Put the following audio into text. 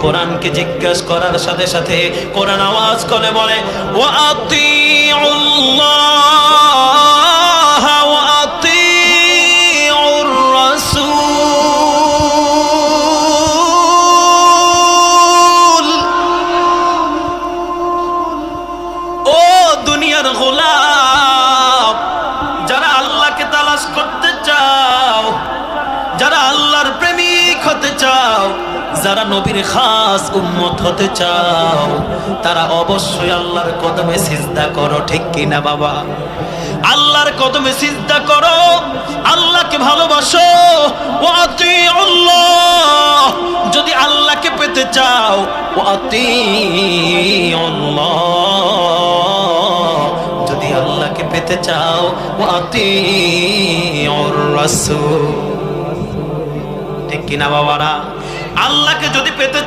কোরআনকে জিজ্ঞাসা করার সাথে সাথে কোরআন আওয়াজ করে বলে ওয়া আতিউল্লাহ ওয়া আতিউর রাসূল। ও দুনিয়ার গোলাম, যারা আল্লাহকে তালাশ করতে চাও, যারা আল্লাহর প্রেমিক হতে চাও, যারা নবীর খাস উম্মত হতে চাও, তারা অবশ্যই আল্লাহর কদমে সিজদা করো, ঠিক কিনা বাবা? আল্লাহর কদমে সিজদা করো, আল্লাহকে ভালোবাসো। ওয়া আতিউল্লাহ, যদি আল্লাহকে পেতে চাও, ওয়া আতিউল্লাহ, যদি আল্লাহকে পেতে চাও, ওয়া আতিউর রাসূল। ঠিক কিনা বাবারা? আল্লাহকে যদি পেতে চাও